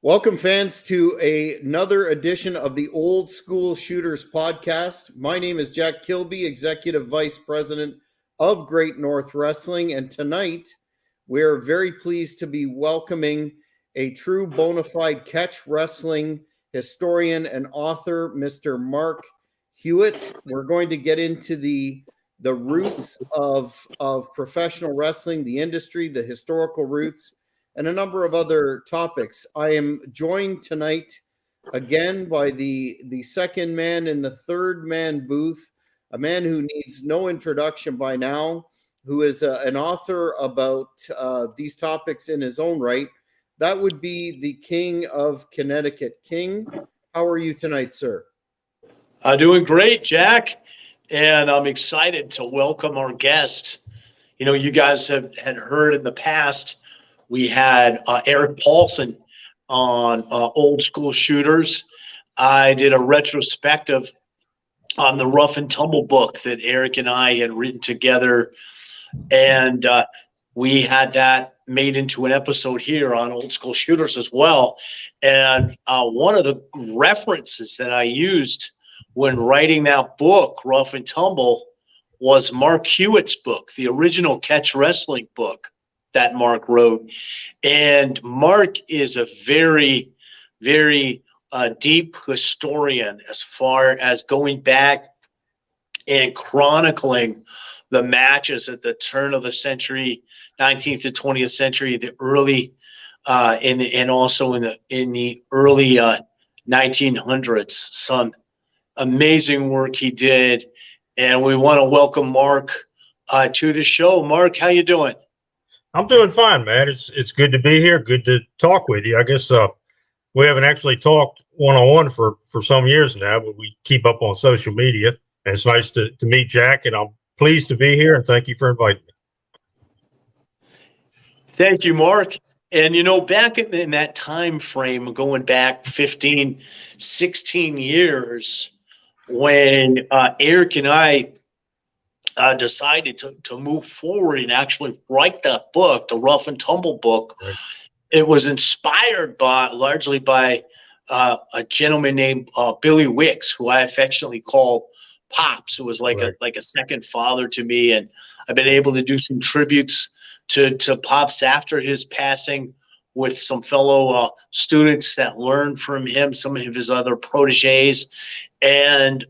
Welcome, fans, to another edition of the Old School Shooters podcast. My name is Jack Kilby, Executive Vice President of Great North Wrestling, and tonight we're very pleased to be welcoming a true bona fide catch wrestling historian and author, Mr. Mark Hewitt. We're going to get into the roots of professional wrestling, the industry, the historical roots, and a number of other topics. I am joined tonight again by the second man in the third man booth, a man who needs no introduction by now, who is an author about these topics in his own right. That would be the King of Connecticut. King, how are you tonight, sir? Doing great, Jack, and I'm excited to welcome our guest. You know, you guys had heard in the past, we had Eric Paulson on Old School Shooters. I did a retrospective on the Rough and Tumble book that Eric and I had written together, and we had that made into an episode here on Old School Shooters as well. And one of the references that I used when writing that book, Rough and Tumble, was Mark Hewitt's book, the original catch wrestling book that Mark wrote. And Mark is a very, very deep historian as far as going back and chronicling the matches at the turn of the century, 19th to 20th century, the early and also in the early 1900s. Some amazing work he did, and we want to welcome Mark to the show. Mark, how you doing? I'm doing fine, man. It's good to be here. Good to talk with you. I guess we haven't actually talked one-on-one for some years now, but we keep up on social media. And it's nice to meet Jack, and I'm pleased to be here, and thank you for inviting me. Thank you, Mark. And, you know, back in that time frame, going back 15, 16 years, when Eric and I decided to move forward and actually write that book, the Rough and Tumble book. Right. It was inspired largely by a gentleman named Billy Wicks, who I affectionately call Pops, who was like a second father to me. And I've been able to do some tributes to Pops after his passing with some fellow students that learned from him, some of his other proteges, and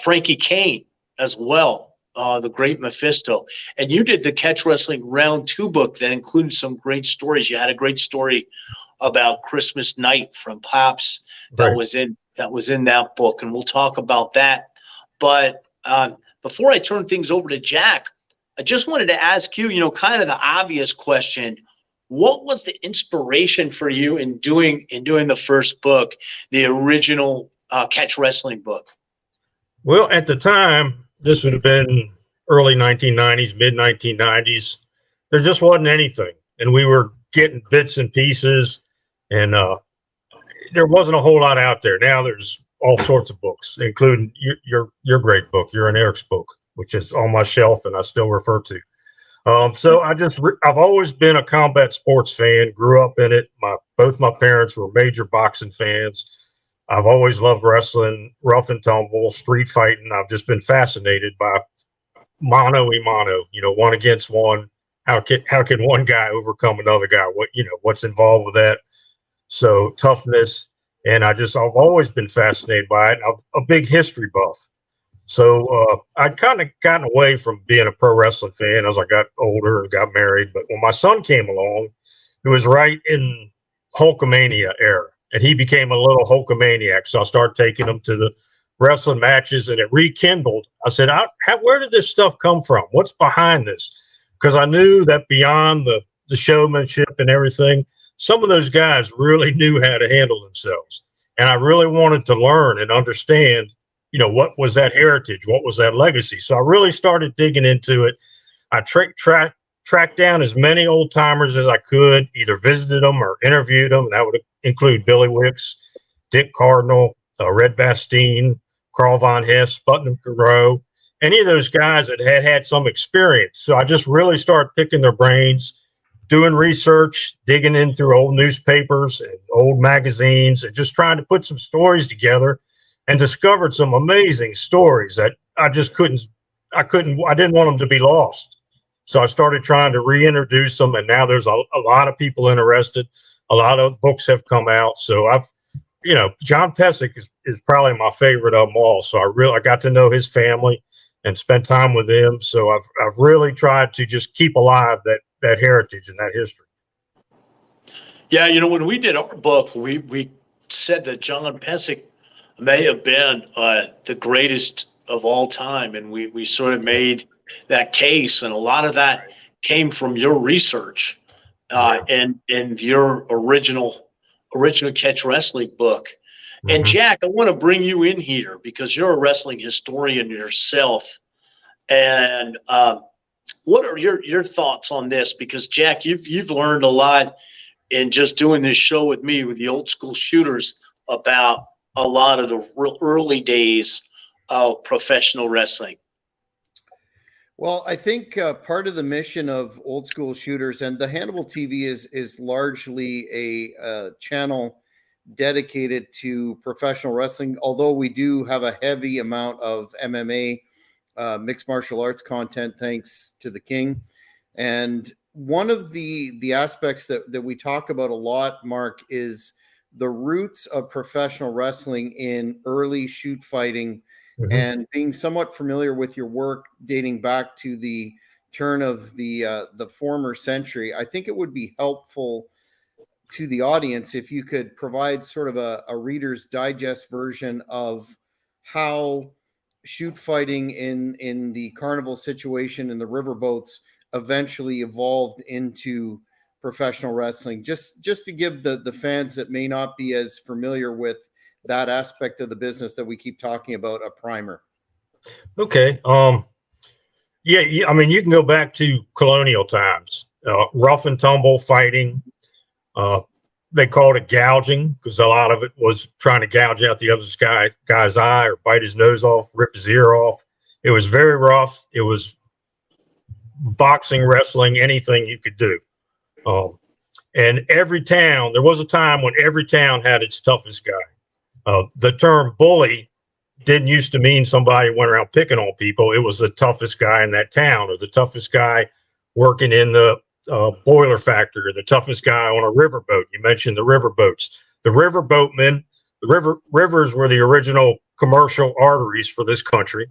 Frankie Kane as well. The Great Mephisto. And you did the Catch Wrestling Round 2 book that included some great stories. You had a great story about Christmas night from Pops that was in that book, and we'll talk about that. But before I turn things over to Jack, I just wanted to ask you, you know, kind of the obvious question. What was the inspiration for you in doing the first book, the original Catch Wrestling book? Well, at the time, this would have been early 1990s, mid 1990s. There just wasn't anything, and we were getting bits and pieces, and there wasn't a whole lot out there. Now there's all sorts of books, including your great book, your and Eric's book, which is on my shelf and I still refer to. So I've always been a combat sports fan. Grew up in it. Both my parents were major boxing fans. I've always loved wrestling, rough and tumble, street fighting. I've just been fascinated by mano a mano, you know, one against one. How can one guy overcome another guy? What's involved with that? So toughness. And I've always been fascinated by it. I'm a big history buff. So I'd kind of gotten away from being a pro wrestling fan as I got older and got married. But when my son came along, it was right in Hulkamania era. And he became a little Hulkamaniac. So I started taking him to the wrestling matches, and it rekindled. I said, where did this stuff come from? What's behind this? Because I knew that beyond the showmanship and everything, some of those guys really knew how to handle themselves. And I really wanted to learn and understand, you know, what was that heritage? What was that legacy? So I really started digging into it. I tracked down as many old timers as I could, either visited them or interviewed them. That would include Billy Wicks, Dick Cardinal, Red Bastien, Carl Von Hess, Putnam Monroe, any of those guys that had some experience. So I just really started picking their brains, doing research, digging in through old newspapers and old magazines, and just trying to put some stories together, and discovered some amazing stories that I didn't want them to be lost. So I started trying to reintroduce them, and now there's a lot of people interested. A lot of books have come out. So John Pesek is probably my favorite of them all. So I got to know his family and spend time with them. So I've really tried to just keep alive that heritage and that history. Yeah, when we did our book, we said that John Pesek may have been the greatest of all time, and we sort of made that case, and a lot of that came from your research and your original Catch Wrestling book. And Jack, I want to bring you in here because you're a wrestling historian yourself, and what are your thoughts on this? Because Jack, you've learned a lot in just doing this show with me with the old school shooters about a lot of the real early days of professional wrestling. Well, I think part of the mission of Old School Shooters and the Hannibal TV is largely a channel dedicated to professional wrestling, although we do have a heavy amount of MMA, mixed martial arts content, thanks to the King. And one of the aspects that we talk about a lot, Mark, is the roots of professional wrestling in early shoot fighting. And being somewhat familiar with your work dating back to the turn of the former century, I think it would be helpful to the audience if you could provide sort of a Reader's Digest version of how shoot fighting in the Carnival situation and the riverboats eventually evolved into professional wrestling, just to give the fans that may not be as familiar with that aspect of the business that we keep talking about a primer. Okay. Yeah. I mean, you can go back to colonial times, rough and tumble fighting. They called it gouging because a lot of it was trying to gouge out the other guy's eye or bite his nose off, rip his ear off. It was very rough. It was boxing, wrestling, anything you could do. And there was a time when every town had its toughest guy. The term bully didn't used to mean somebody went around picking on people. It was the toughest guy in that town, or the toughest guy working in the boiler factory, or the toughest guy on a riverboat. You mentioned the riverboats. The riverboatmen, rivers were the original commercial arteries for this country,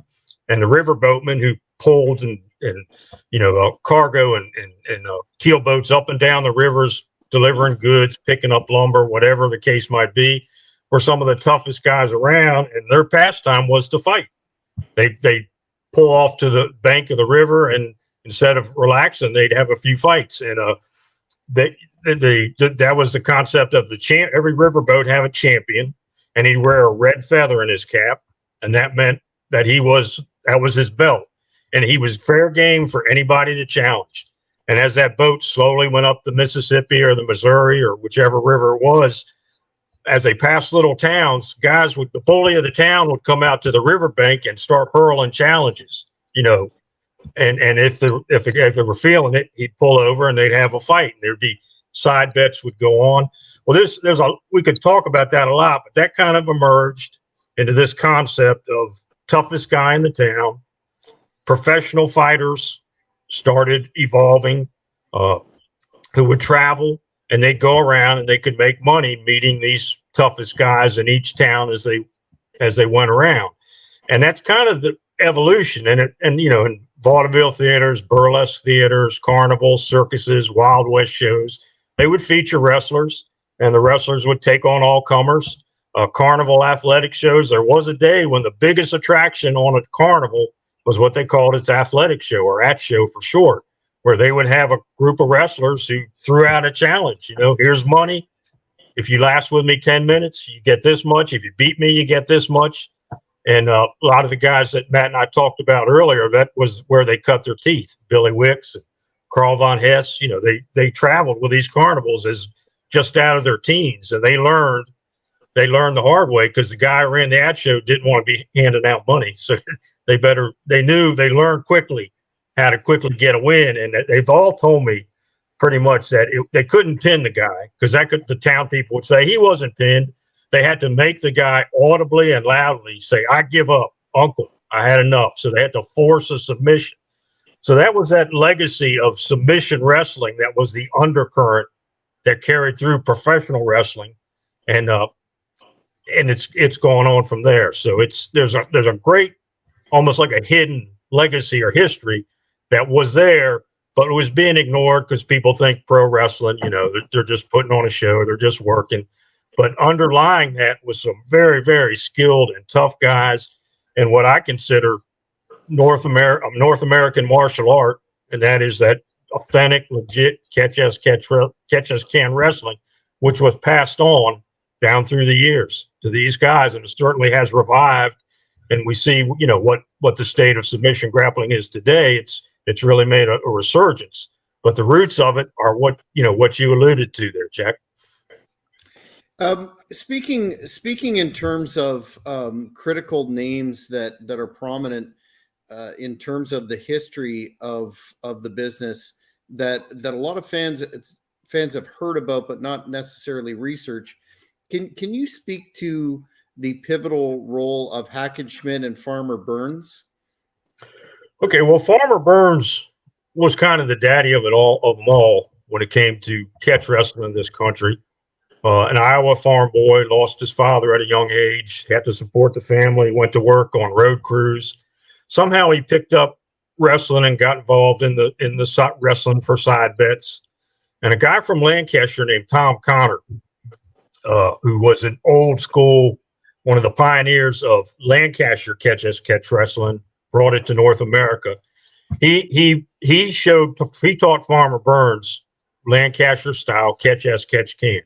and the riverboatmen who pulled and cargo and keelboats up and down the rivers, delivering goods, picking up lumber, whatever the case might be, were some of the toughest guys around, and their pastime was to fight. They pull off to the bank of the river, and instead of relaxing, they'd have a few fights. And that was the concept of every riverboat have a champion, and he'd wear a red feather in his cap, and that meant that that was his belt, and he was fair game for anybody to challenge. And as that boat slowly went up the Mississippi or the Missouri or whichever river it was, as they passed little towns, the bully of the town would come out to the riverbank and start hurling challenges, and if they were feeling it, he'd pull over and they'd have a fight, and there'd be side bets would go on. Well, we could talk about that a lot, but that kind of emerged into this concept of toughest guy in the town. Professional fighters started evolving, who would travel, and they'd go around and they could make money meeting these toughest guys in each town as they went around. And that's kind of the evolution. And in vaudeville theaters, burlesque theaters, carnivals, circuses, Wild West shows, they would feature wrestlers, and the wrestlers would take on all comers. Carnival athletic shows, there was a day when the biggest attraction on a carnival was what they called its athletic show, or AT show for short, where they would have a group of wrestlers who threw out a challenge. Here's money. If you last with me 10 minutes, you get this much. If you beat me, you get this much. And a lot of the guys that Matt and I talked about earlier, that was where they cut their teeth. Billy Wicks and Carl Von Hess, they traveled with these carnivals as just out of their teens, and they learned the hard way, because the guy who ran the ad show didn't want to be handing out money. So they learned quickly how to quickly get a win. And they've all told me pretty much that they couldn't pin the guy because the town people would say he wasn't pinned. They had to make the guy audibly and loudly say, "I give up, uncle. I had enough." So they had to force a submission. So that was that legacy of submission wrestling that was the undercurrent that carried through professional wrestling, and it's gone on from there. So there's a great, almost like a hidden legacy or history that was there, but it was being ignored because people think pro wrestling, they're just putting on a show, they're just working. But underlying that was some very, very skilled and tough guys, and what I consider North American martial art, and that is that authentic, legit catch as can wrestling, which was passed on down through the years to these guys, and it certainly has revived. And we see, what the state of submission grappling is today. It's really made a resurgence, but the roots of it are what you alluded to there, Jack. Speaking in terms of critical names that are prominent in terms of the history of the business that a lot of fans have heard about but not necessarily research. Can you speak to the pivotal role of Hackenschmidt and Farmer Burns? Okay, well, Farmer Burns was kind of the daddy of them all when it came to catch wrestling in this country. An Iowa farm boy, lost his father at a young age, had to support the family, went to work on road crews. Somehow he picked up wrestling and got involved in the wrestling for side bets. And a guy from Lancaster named Tom Connor, who was an old school, one of the pioneers of Lancaster catch wrestling, brought it to North America. He taught Farmer Burns Lancaster style catch can.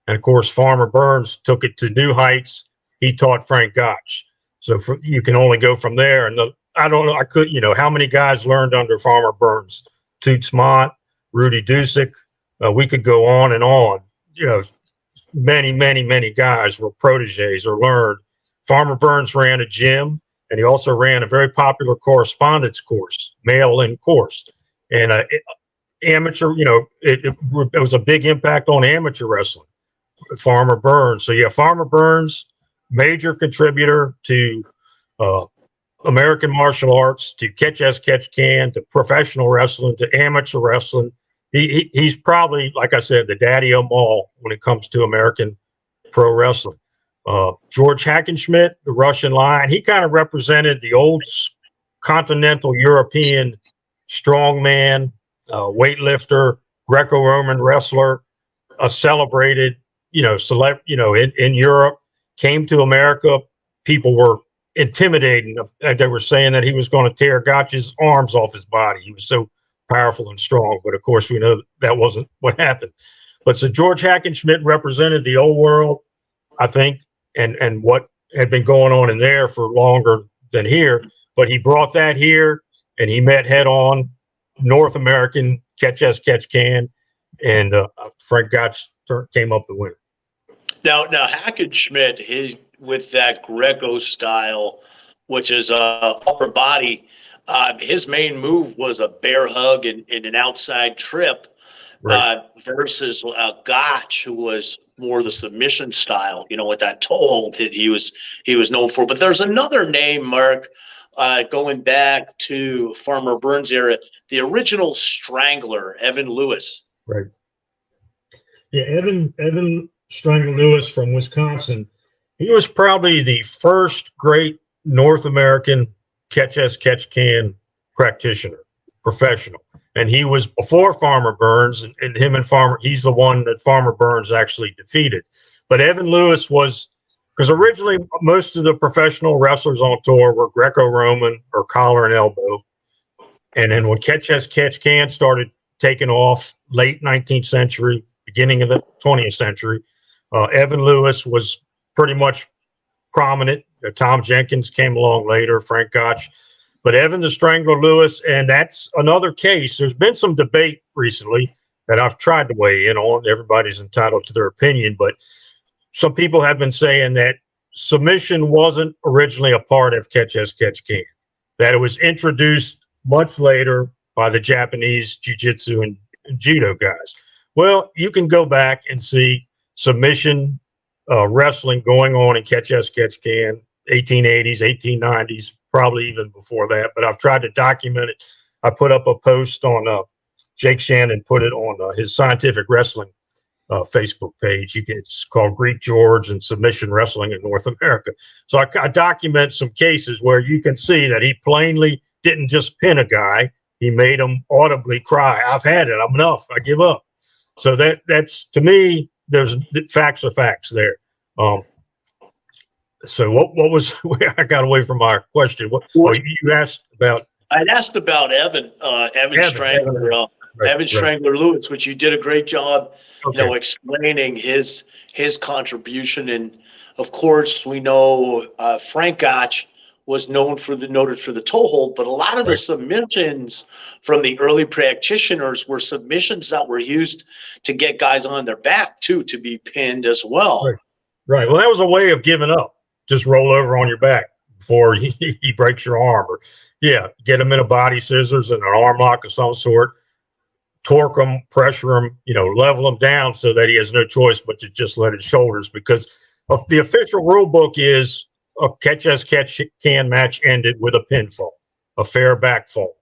And of course, Farmer Burns took it to new heights. He taught Frank Gotch. So you can only go from there. And I don't know, how many guys learned under Farmer Burns? Toots Mont, Rudy Dusick. We could go on and on. Many, many, many guys were proteges or learned. Farmer Burns ran a gym, and he also ran a very popular correspondence course, mail-in course. And amateur, it was a big impact on amateur wrestling. Farmer Burns. So yeah, Farmer Burns, major contributor to American martial arts, to catch as catch can, to professional wrestling, to amateur wrestling. He's probably, like I said, the daddy of them all when it comes to American pro wrestling. George Hackenschmidt, the Russian Lion, he kind of represented the old continental European strongman, weightlifter, Greco-Roman wrestler, a celebrated, in Europe, came to America. People were intimidating. They were saying that he was going to tear Gotch's arms off his body. He was so powerful and strong. But of course, we know that wasn't what happened. But so George Hackenschmidt represented the old world, I think, and what had been going on in there for longer than here. But he brought that here, and he met head on North American catch as catch can, and Frank Gotch came up the winner. Now Hackenschmidt, with that Greco style, which is upper body, his main move was a bear hug and an outside trip, right, versus Gotch, who was more the submission style, with that toe hold that he was known for. But there's another name, Mark, going back to Farmer Burns era, the original Strangler, Evan Lewis. Right. Yeah, Evan Strangler Lewis from Wisconsin. He was probably the first great North American catch as catch can practitioner, professional. And he was before Farmer Burns, and him and Farmer, he's the one that Farmer Burns actually defeated. But Evan Lewis was, because originally most of the professional wrestlers on tour were Greco-Roman or collar and elbow. And then when catch as catch can started taking off, late 19th century, beginning of the 20th century, Evan Lewis was pretty much prominent. Tom Jenkins came along later, Frank Gotch. But Evan the Strangler Lewis, and that's another case. There's been some debate recently that I've tried to weigh in on. Everybody's entitled to their opinion, but some people have been saying that submission wasn't originally a part of catch as catch can, that it was introduced much later by the Japanese jiu-jitsu judo guys. Well, you can go back and see submission wrestling going on in catch as catch can, 1880s, 1890s, probably even before that. But I've tried to document it. I put up a post on Jake Shannon put it on his Scientific Wrestling Facebook page. It's called Greek George and Submission Wrestling in North America. So I document some cases where you can see that he plainly didn't just pin a guy. He made him audibly cry, "I've had it. I'm enough. I give up." So that's to me, there's facts are facts there. So what was I got away from my question? You asked about? I'd asked about Evan Strangler. Evan Strangler Lewis, which you did a great job, explaining his contribution. And of course, we know Frank Gotch was noted for the toe hold, but a lot of the submissions from the early practitioners were submissions that were used to get guys on their back too, to be pinned as well. Right. Well, that was a way of giving up. Just roll over on your back before he breaks your arm, or get him in a body scissors and an arm lock of some sort. Torque him, pressure him, level him down so that he has no choice but to just let his shoulders, because the official rule book is a catch as catch can match ended with a pinfall, a fair back fall.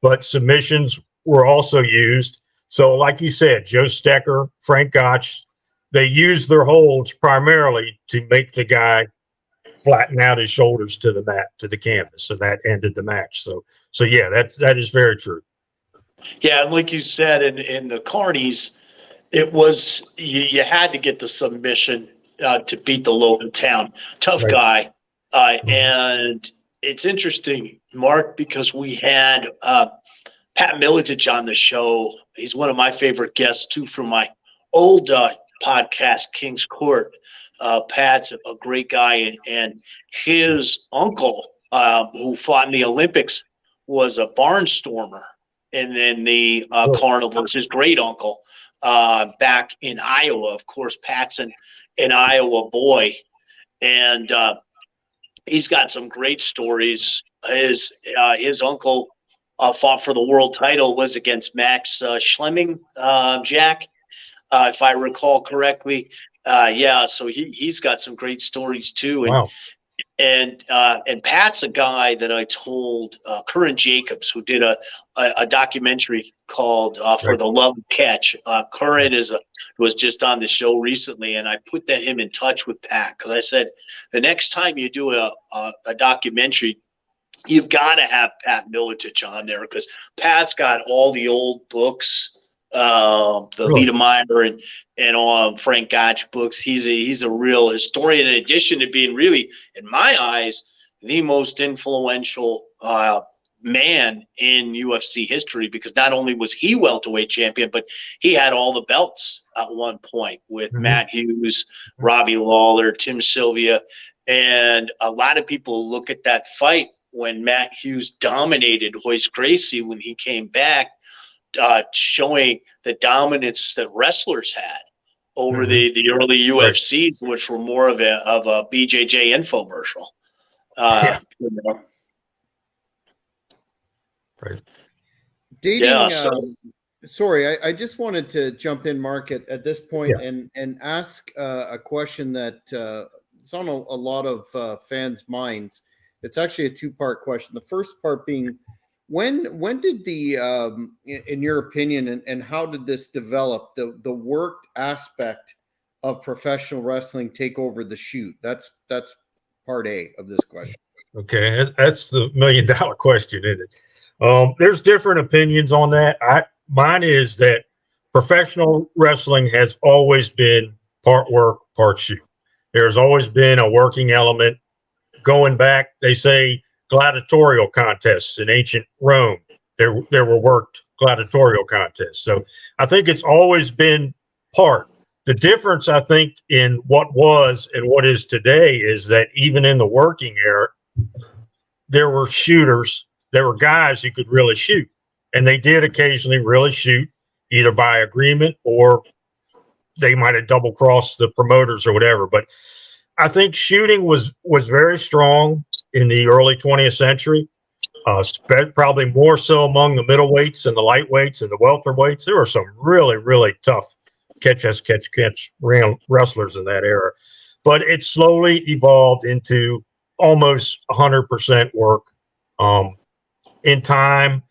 But submissions were also used. So like you said, Joe Stecker, Frank Gotch, they used their holds primarily to make the guy flatten out his shoulders to the mat, to the canvas. So that ended the match. So that is very true. Yeah, and like you said, in the Carnies, it was you had to get the submission to beat the local town. Tough guy. And it's interesting, Mark, because we had Pat Miletich on the show. He's one of my favorite guests, too, from my old podcast, King's Court. Pat's a great guy, and his uncle, who fought in the Olympics, was a barnstormer. And then the Carnival was his great uncle back in Iowa. Of course, Pat's an Iowa boy, and he's got some great stories. His uncle fought for the world title, was against Max Schlemming, Jack, if I recall correctly. So he's got some great stories too. And, wow. And Pat's a guy that I told Curran Jacobs, who did a documentary called For the Love of Catch. Curran was just on the show recently, and I put him in touch with Pat, because I said, the next time you do a documentary, you've got to have Pat Miletich on there, because Pat's got all the old books, Liedermeyer and Frank Gotch books. He's a real historian, in addition to being really, in my eyes, the most influential man in UFC history, because not only was he welterweight champion, but he had all the belts at one point with Matt Hughes, Robbie Lawler, Tim Sylvia. And a lot of people look at that fight when Matt Hughes dominated Royce Gracie when he came back, showing the dominance that wrestlers had over the early UFCs, which were more of a BJJ infomercial. Dating. Sorry, I just wanted to jump in, Mark, at this point and ask a question that is on a lot of fans' minds. It's actually a two-part question. The first part being, when did in your opinion, and how did this develop, the work aspect of professional wrestling take over the shoot? That's part A of this question. Okay, that's the $1 million question, isn't it? There's different opinions on that. Mine is that professional wrestling has always been part work, part shoot. There's always been a working element. Going back, they say gladiatorial contests in ancient Rome. There were worked gladiatorial contests. So I think it's always been part. The difference, I think, in what was and what is today is that even in the working era, there were shooters. There were guys who could really shoot. And they did occasionally really shoot, either by agreement or they might have double-crossed the promoters or whatever. But I think shooting was very strong in the early 20th century. Probably more so among the middleweights and the lightweights and the welterweights. There were some really, really tough catch wrestlers in that era. But it slowly evolved into almost 100% work. In time,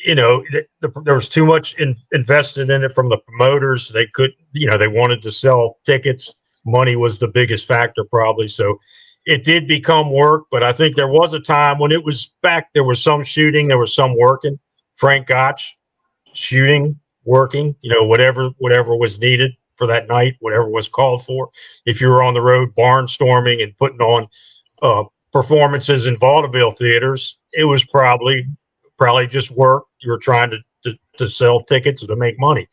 there was too much invested in it from the promoters. They they wanted to sell tickets. Money was the biggest factor probably. So it did become work, but I think there was a time when it was back. There was some shooting, there was some working. Frank Gotch, shooting, working, whatever was needed for that night, whatever was called for. If you were on the road barnstorming and putting on performances in vaudeville theaters, it was probably just work. You were trying to sell tickets or to make money.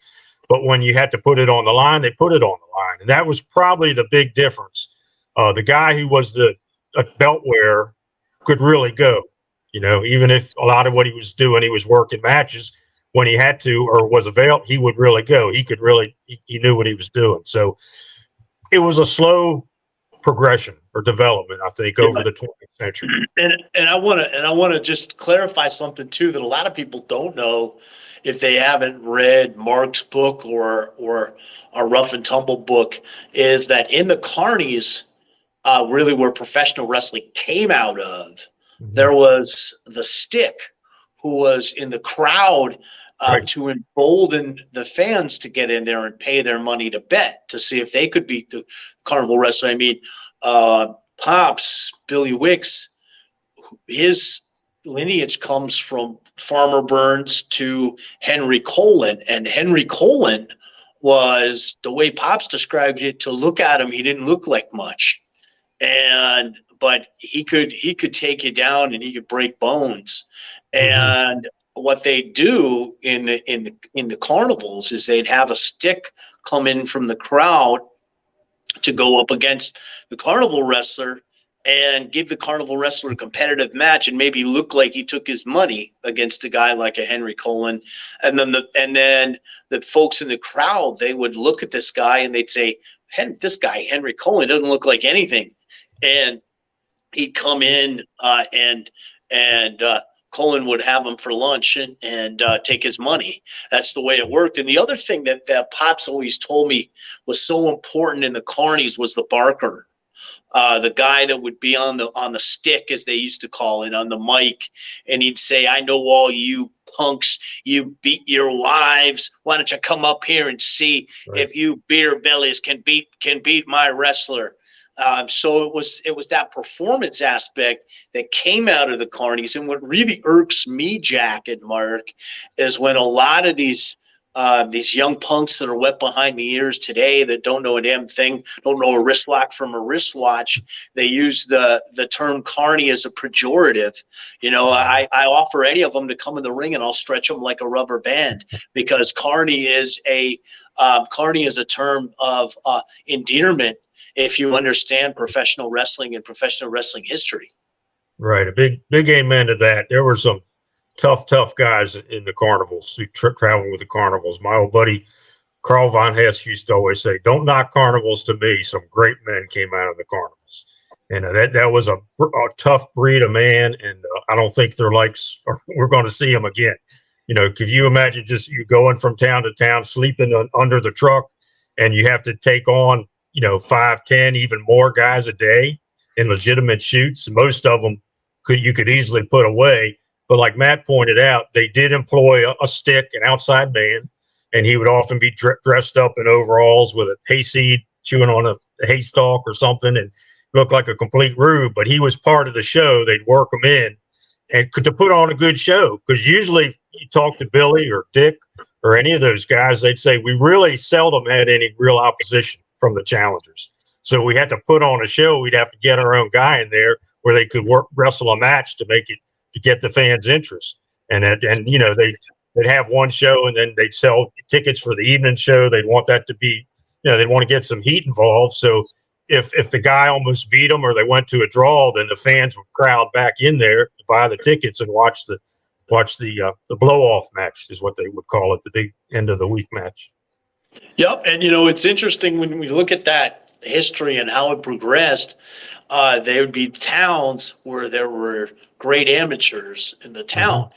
But when you had to put it on the line, they put it on the line. And that was probably the big difference. The guy who was a belt wearer could really go, even if a lot of what he was doing, he was working matches when he had to or was available, he would really go. He could really, he knew what he was doing. So it was a slow progression or development, I think, over the 20th century. And I want to just clarify something too that a lot of people don't know if they haven't read Mark's book or our Rough and Tumble book, is that in the carnies, really where professional wrestling came out of, there was the Stick, who was in the crowd to embolden the fans to get in there and pay their money to bet to see if they could beat the Carnival wrestler. I mean, Pops, Billy Wicks, his lineage comes from Farmer Burns to Henry Colin, and Henry Colin was, the way Pops described it, to look at him, he didn't look like much, but he could take you down and he could break bones. And what they do in the carnivals is they'd have a Stick come in from the crowd to go up against the carnival wrestler and give the carnival wrestler a competitive match and maybe look like he took his money against a guy like a Henry Colin. And then the folks in the crowd, they would look at this guy and they'd say, this guy, Henry Colin, doesn't look like anything. And he'd come in and Colin would have him for lunch and take his money. That's the way it worked. And the other thing that Pops always told me was so important in the carnies was the barker. The guy that would be on the stick, as they used to call it, on the mic, and he'd say, "I know all you punks, you beat your wives. Why don't you come up here and see if you beer bellies can beat my wrestler?" So it was that performance aspect that came out of the carnies. And what really irks me, Jack and Mark, is when a lot of these young punks that are wet behind the ears today that don't know a damn thing, don't know a wrist lock from a wristwatch, they use the term carny as a pejorative. I offer any of them to come in the ring and I'll stretch them like a rubber band, because carny is a term of endearment if you understand professional wrestling and professional wrestling history. Right. A big amen to that. There were some tough guys in the carnivals who traveled with the carnivals. My old buddy Carl Von Hess used to always say, "Don't knock carnivals to me. Some great men came out of the carnivals." And that was a tough breed of man. And I don't think they're we're going to see them again. Could you imagine just you going from town to town, sleeping under the truck, and you have to take on 5, 10, even more guys a day in legitimate shoots? Most of them you could easily put away. But like Matt pointed out, they did employ a stick, an outside man, and he would often be dressed up in overalls with a hayseed, chewing on a haystalk or something, and look like a complete rube. But he was part of the show. They'd work him in and to put on a good show, because usually you talk to Billy or Dick or any of those guys, they'd say, we really seldom had any real opposition from the challengers. So we had to put on a show. We'd have to get our own guy in there where they could wrestle a match to get the fans' interest. And they'd have one show and then they'd sell tickets for the evening show. They'd want that to be, they'd want to get some heat involved. So if the guy almost beat them or they went to a draw, then the fans would crowd back in there to buy the tickets and watch the blow-off match, is what they would call it, the big end of the week match. Yep. And, it's interesting when we look at that history and how it progressed. There would be towns where there were great amateurs in the town.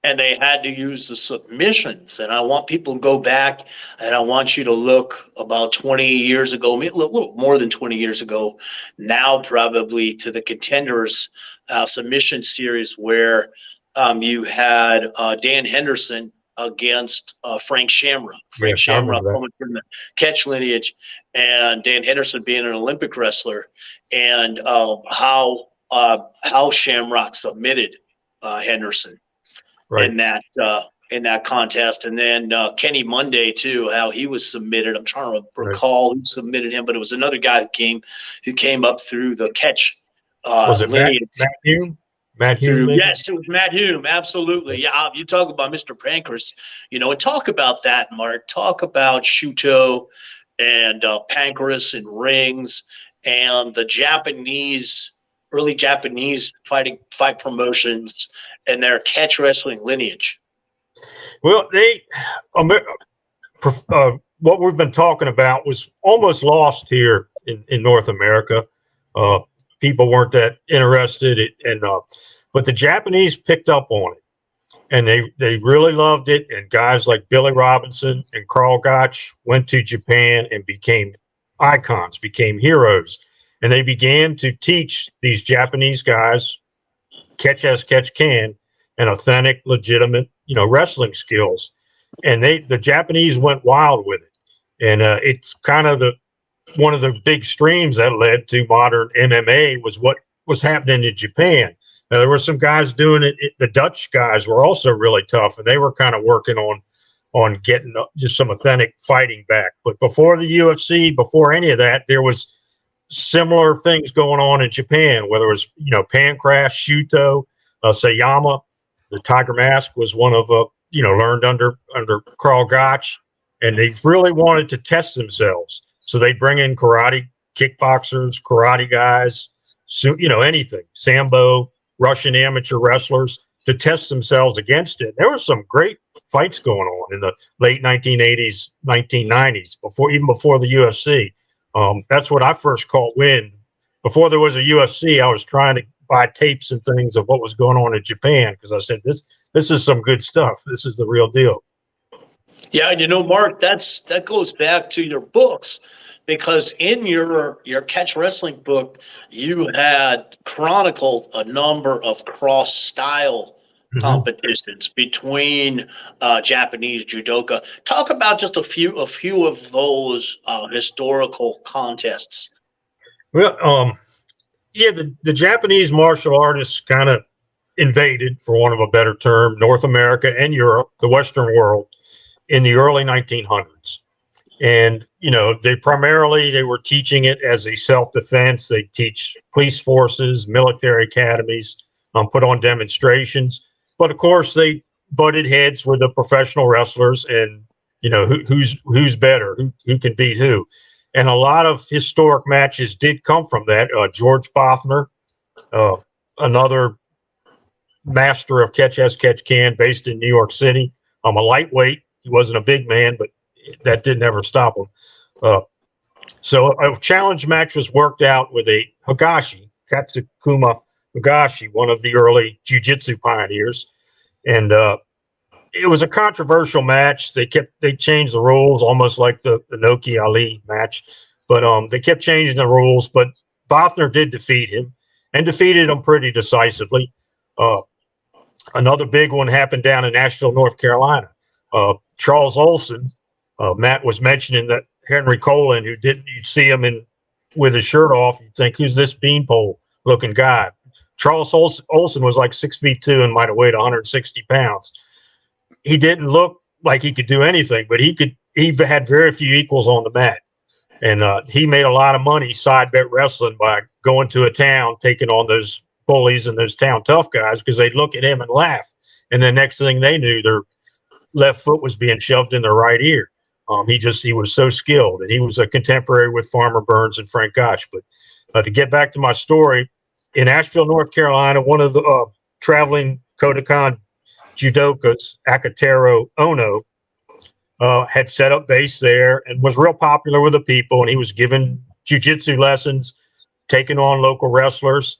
And they had to use the submissions. And I want people to go back, and I want you to look about 20 years ago, maybe a little more than 20 years ago, now probably, to the Contenders submission series where you had Dan Henderson against Frank Shamrock. Frank Shamrock coming from the catch lineage, and Dan Henderson being an Olympic wrestler, and how Shamrock submitted Henderson in that contest. And then Kenny Monday too, how he was submitted. I'm trying to recall who submitted him, but it was another guy who came up through the catch was it lineage. Matt Hume? Matt Hume? Yes, it was Matt Hume. Absolutely. Yeah, you talk about Mr. Pancras, and talk about that, Mark. Talk about Shuto and Pancras and rings and the early Japanese fight promotions and their catch wrestling lineage. Well, what we've been talking about was almost lost here in North America. People weren't that interested, but the Japanese picked up on it, and they really loved it. And guys like Billy Robinson and Carl Gotch went to Japan and became icons, became heroes, and they began to teach these Japanese guys catch as catch can and authentic, legitimate, wrestling skills. And the Japanese went wild with it, and it's kind of one of the big streams that led to modern MMA was what was happening in Japan. Now, there were some guys doing it. The Dutch guys were also really tough, and they were kind of working on getting just some authentic fighting back. But before the UFC, before any of that, there was similar things going on in Japan, whether it was, Pancras, Shuto, Sayama. The Tiger Mask was one of, learned under Carl Gotch, and they really wanted to test themselves. So they bring in karate, kickboxers, karate guys, anything, Sambo, Russian amateur wrestlers to test themselves against it. There were some great fights going on in the late 1980s, 1990s, even before the UFC. That's what I first caught wind. Before there was a UFC, I was trying to buy tapes and things of what was going on in Japan, because I said, this is some good stuff. This is the real deal. Yeah, and Mark, that goes back to your books, because in your catch wrestling book, you had chronicled a number of cross style competitions between Japanese judoka. Talk about just a few of those historical contests. Well, the Japanese martial artists kind of invaded, for want of a better term, North America and Europe, the Western world, in the early 1900s. And, they were teaching it as a self-defense. They teach police forces, military academies, put on demonstrations. But of course, they butted heads with the professional wrestlers, and, who's better, who can beat who. And a lot of historic matches did come from that. George Bothner, another master of catch as catch can, based in New York City. A lightweight. He wasn't a big man, but that didn't ever stop him. So a challenge match was worked out with a Higashi, Katsukuma Higashi, one of the early jiu-jitsu pioneers. And it was a controversial match. They changed the rules, almost like the Inoki Ali match. But they kept changing the rules. But Bothner did defeat him, and defeated him pretty decisively. Another big one happened down in Asheville, North Carolina. Charles Olson, Matt was mentioning that Henry Colin, you'd see him with his shirt off, you'd think, who's this beanpole looking guy? Charles Olson was like 6'2" and might have weighed 160 pounds. He didn't look like he could do anything, but he had very few equals on the mat. And he made a lot of money side bet wrestling by going to a town, taking on those bullies and those town tough guys, because they'd look at him and laugh. And the next thing they knew, their left foot was being shoved in their right ear. He was so skilled, and he was a contemporary with Farmer Burns and Frank Gotch. But to get back to my story, in Asheville, North Carolina, one of the traveling Kodokan judokas, Akatero Ono, had set up base there and was real popular with the people, and he was giving jiu-jitsu lessons, taking on local wrestlers.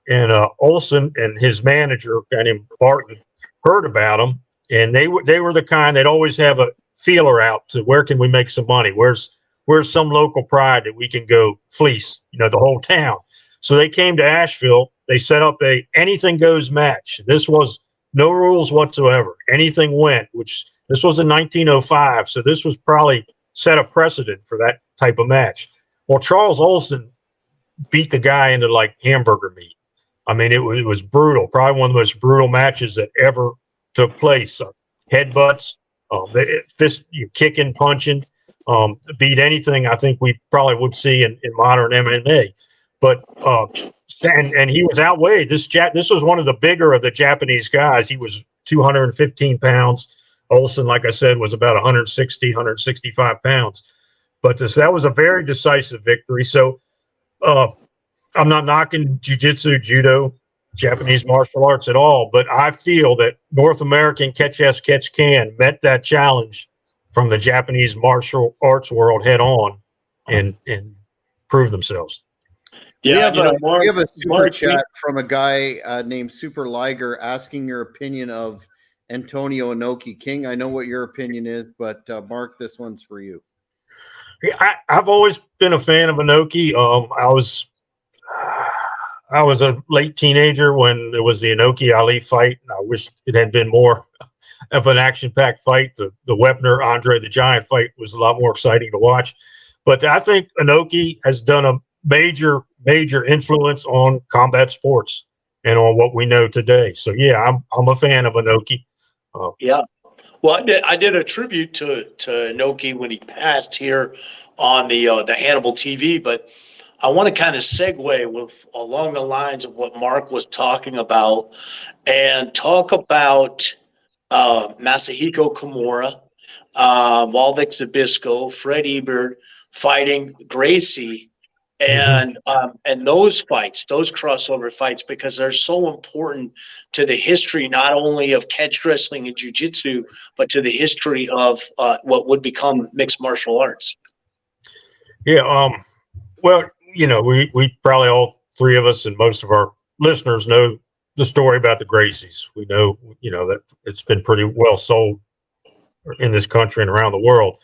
and Olson and his manager, a guy named Barton, heard about him, and they were the kind that always have a feeler out to where can we make some money? Where's some local pride that we can go fleece, the whole town. So they came to Asheville. They set up a anything goes match. This was no rules whatsoever. Anything went, which this was in 1905. So this was probably set a precedent for that type of match. Well, Charles Olson beat the guy into like hamburger meat. I mean, it was brutal. Probably one of the most brutal matches that ever took place. Headbutts, fist, kicking, punching, beat anything I think we probably would see in modern MMA. But and he was outweighed. This was one of the bigger of the Japanese guys. He was 215 pounds. Olson, like I said, was about 160, 165 pounds. But that was a very decisive victory. So I'm not knocking jiu-jitsu, judo, Japanese martial arts at all, but I feel that North American catch-as-catch-can met that challenge from the Japanese martial arts world head on and proved themselves. Yeah, we have a super chat from a guy named Super Liger asking your opinion of Antonio Inoki. King, I know what your opinion is, but Mark, this one's for you. Yeah, I've always been a fan of Inoki. I was a late teenager when there was the Inoki Ali fight. I wish it had been more of an action-packed fight. The Wepner Andre the Giant fight was a lot more exciting to watch. But I think Inoki has done a major influence on combat sports and on what we know today. So yeah, I'm a fan of Inoki. Yeah. Well, I did a tribute to Inoki when he passed here on the Hannibal TV, but I want to kind of segue along the lines of what Mark was talking about and talk about Masahiko Kimura, Waldek Zabisco, Fred Ebert fighting Gracie, and those fights, those crossover fights, because they're so important to the history not only of catch wrestling and jiu-jitsu, but to the history of what would become mixed martial arts. Yeah. Well, we probably all three of us and most of our listeners know the story about the Gracies. We know, that it's been pretty well sold in this country and around the world.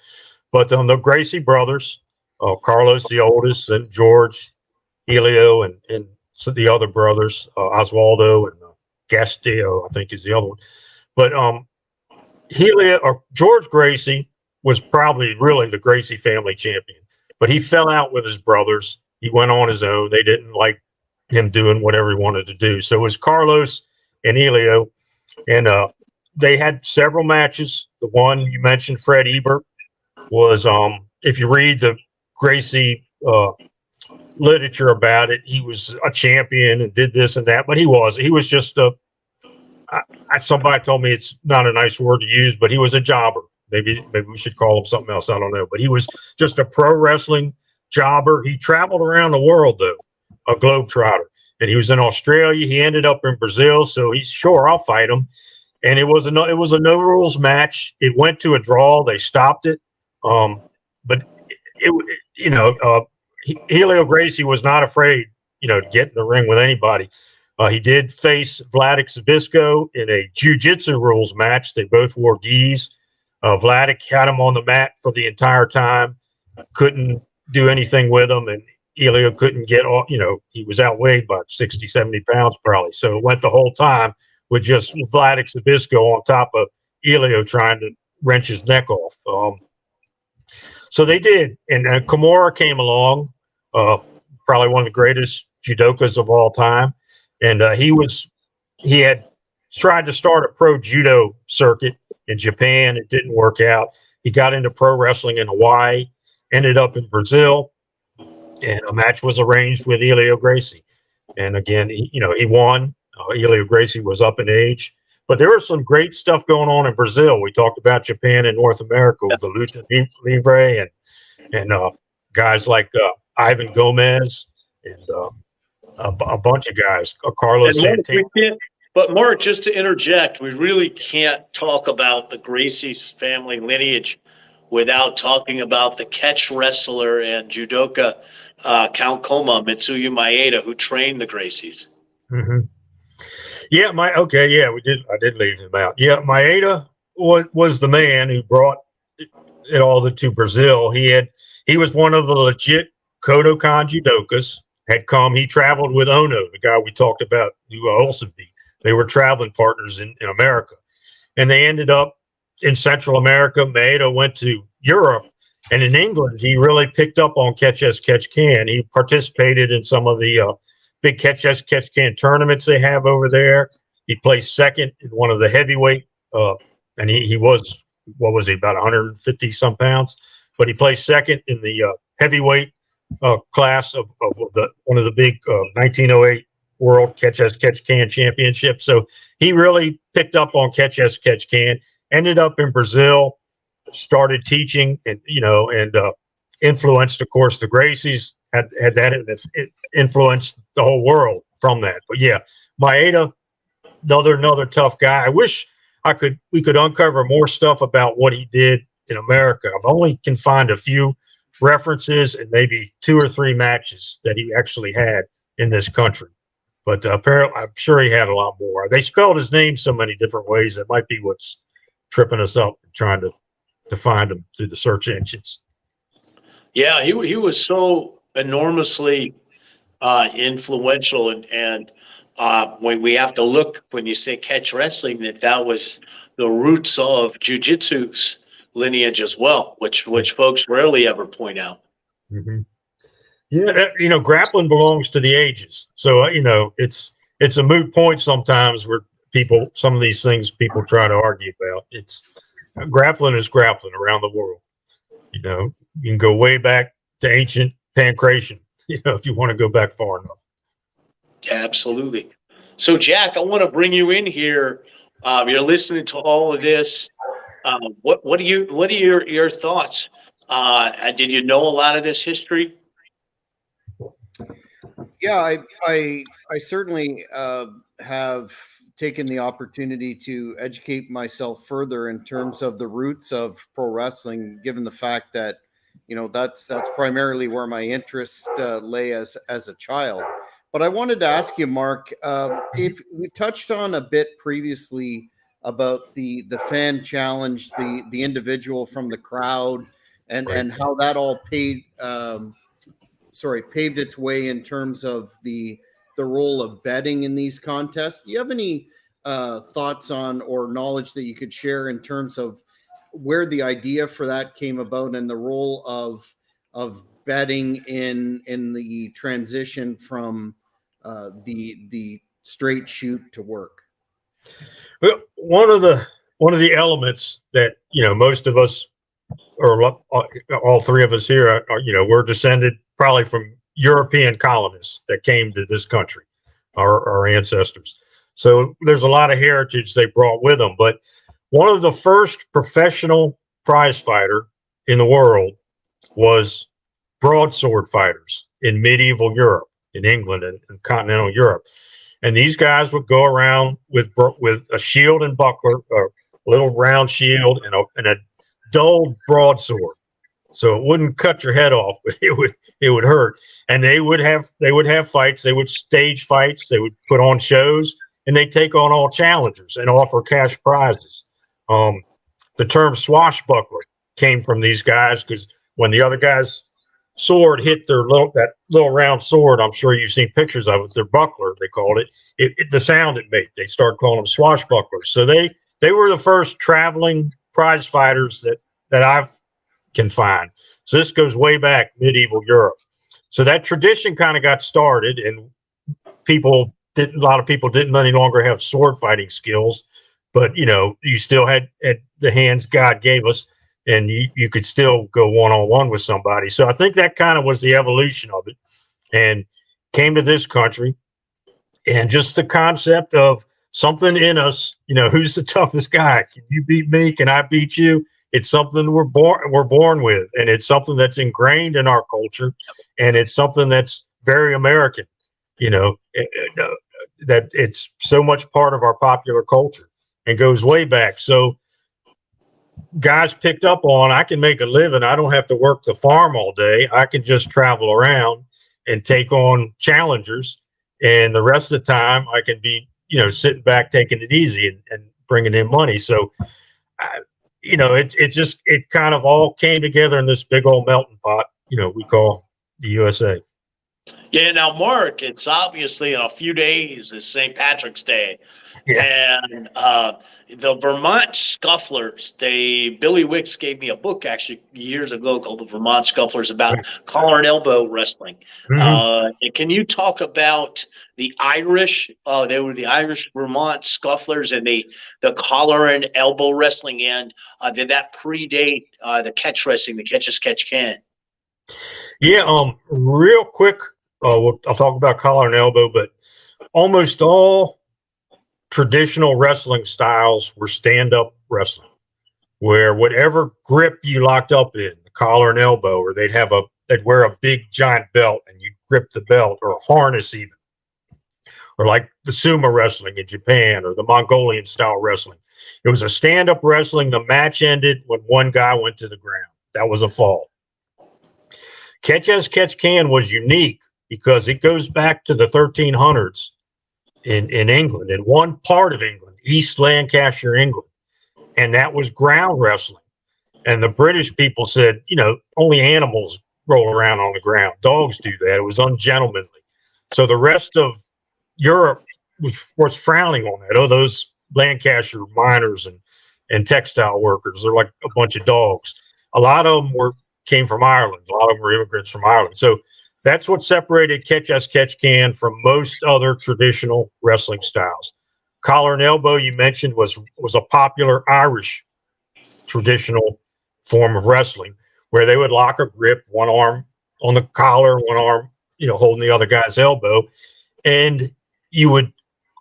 But the Gracie brothers, Carlos, the oldest, and George, Helio, and so the other brothers, Oswaldo and Gastillo, I think is the other one. But Helio or George Gracie was probably really the Gracie family champion. But he fell out with his brothers. He went on his own. They didn't like him doing whatever he wanted to do. So it was Carlos and Helio, and they had several matches. The one you mentioned, Fred Ebert, was if you read the Gracie literature about it, he was a champion and did this and that, but he was just somebody told me it's not a nice word to use, but he was a jobber. Maybe we should call him something else. I don't know, but he was just a pro wrestling jobber. He traveled around the world though, a globetrotter, and he was in Australia. He ended up in Brazil, so he's sure I'll fight him. And it was a no rules match. It went to a draw. They stopped it, but Helio Gracie was not afraid, to get in the ring with anybody. He did face Vladek Zabisco in a jiu-jitsu rules match. They both wore gis. Vladek had him on the mat for the entire time, couldn't do anything with him, and Helio couldn't get off. He was outweighed by 60, 70 pounds probably. So it went the whole time with just Vladek Zabisco on top of Helio trying to wrench his neck off. So they did, and Kimura came along, probably one of the greatest judokas of all time, and he had tried to start a pro judo circuit in Japan. It didn't work out. He got into pro wrestling in Hawaii, ended up in Brazil, and a match was arranged with Helio Gracie. And again, he won. Helio Gracie was up in age. But there was some great stuff going on in Brazil. We talked about Japan and North America with the Lucha Libre and guys like Ivan Gomez and a bunch of guys, Carlos Santana. But Mark, just to interject, we really can't talk about the Gracie's family lineage without talking about the catch wrestler and judoka Count Koma Mitsuya Maeda, who trained the Gracies. Mm-hmm. Yeah, I did leave him out. Yeah, Maeda was the man who brought it all to Brazil. He was one of the legit Kodokan judokas. Had come. He traveled with Ono, the guy we talked about, who Olsen beat. They were traveling partners in America, and they ended up in Central America. Maeda went to Europe, and in England, he really picked up on catch as catch can. He participated in some of the big catch as catch can tournaments they have over there. He placed second in one of the heavyweight, and he was, what was he, about 150 some pounds, but he placed second in the heavyweight class of one of the big 1908 World Catch as Catch Can Championship. So he really picked up on catch as catch can. Ended up in Brazil, started teaching, and influenced, of course, the Gracies. Had that, it influenced the whole world from that. But yeah, Maeda, another tough guy. I wish we could uncover more stuff about what he did in America. I've only can find a few references and maybe 2 or 3 matches that he actually had in this country. But apparently, I'm sure he had a lot more. They spelled his name so many different ways. That might be what's tripping us up, trying to find him through the search engines. Yeah, he was so enormously influential, and when we have to look, when you say catch wrestling, that was the roots of jiu-jitsu's lineage as well, which folks rarely ever point out. Mm-hmm. Yeah, grappling belongs to the ages, so it's a moot point sometimes where some of these things people try to argue about. It's grappling is grappling around the world. You can go way back to ancient pancration, if you want to go back far enough. Absolutely. So, Jack, I want to bring you in here. You're listening to all of this. What are your thoughts? Did you know a lot of this history? Yeah, I certainly have taken the opportunity to educate myself further in terms of the roots of pro wrestling, given the fact that that's primarily where my interest lay as a child. But I wanted to ask you, Mark, if we touched on a bit previously about the fan challenge, the individual from the crowd, and how that all paved its way in terms of the role of betting in these contests. Do you have any thoughts on or knowledge that you could share in terms of where the idea for that came about and the role of betting in the transition from the straight shoot to work? Well, one of the elements that most of us, or all 3 of us here, are we're descended probably from European colonists that came to this country, our ancestors. So there's a lot of heritage they brought with them. But one of the first professional prize fighter in the world was broadsword fighters in medieval Europe, in England and continental Europe. And these guys would go around with a shield and buckler, a little round shield, and a dull broadsword, so it wouldn't cut your head off, but it would hurt. And they would have fights. They would stage fights. They would put on shows, and they take on all challengers and offer cash prizes. The term swashbuckler came from these guys because when the other guy's sword hit that little round sword, I'm sure you've seen pictures of it, their buckler, they called it, the sound it made, they started calling them swashbucklers. So they were the first traveling prize fighters that I can find. So this goes way back, medieval Europe. So that tradition kind of got started, and a lot of people didn't any longer have sword fighting skills, but you still had the hands God gave us, and you could still go one-on-one with somebody. So I think that kind of was the evolution of it, and came to this country, and just the concept of something in us, who's the toughest guy? Can you beat me? Can I beat you? It's something we're born with, and it's something that's ingrained in our culture, and it's something that's very American, that it's so much part of our popular culture and goes way back. So guys picked up on, I can make a living. I don't have to work the farm all day. I can just travel around and take on challengers and the rest of the time I can be, sitting back, taking it easy and bringing in money. So, it kind of all came together in this big old melting pot, we call the USA. Yeah, now, Mark, it's obviously in a few days is St. Patrick's Day. Yeah. And the Vermont Scufflers, Billy Wicks gave me a book actually years ago called The Vermont Scufflers about collar and elbow wrestling. And can you talk about the Irish? They were the Irish Vermont Scufflers and the collar and elbow wrestling. And did that predate the catch wrestling, the catch as catch can? Yeah, real quick, I'll talk about collar and elbow, but almost all traditional wrestling styles were stand-up wrestling, where whatever grip you locked up in, the collar and elbow, or they'd wear a big giant belt and you grip the belt, or a harness even, or like the sumo wrestling in Japan or the Mongolian style wrestling. It was a stand-up wrestling. The match ended when one guy went to the ground. That was a fall. Catch as catch can was unique because it goes back to the 1300s in England, in one part of England, East Lancashire, England. And that was ground wrestling. And the British people said, only animals roll around on the ground. Dogs do that. It was ungentlemanly. So the rest of Europe was frowning on that. Oh, those Lancashire miners and textile workers, they're like a bunch of dogs. A lot of them came from Ireland. A lot of them were immigrants from Ireland. So that's what separated catch as catch can from most other traditional wrestling styles. Collar and elbow, you mentioned, was a popular Irish traditional form of wrestling, where they would lock a grip, one arm on the collar, one arm, holding the other guy's elbow, and you would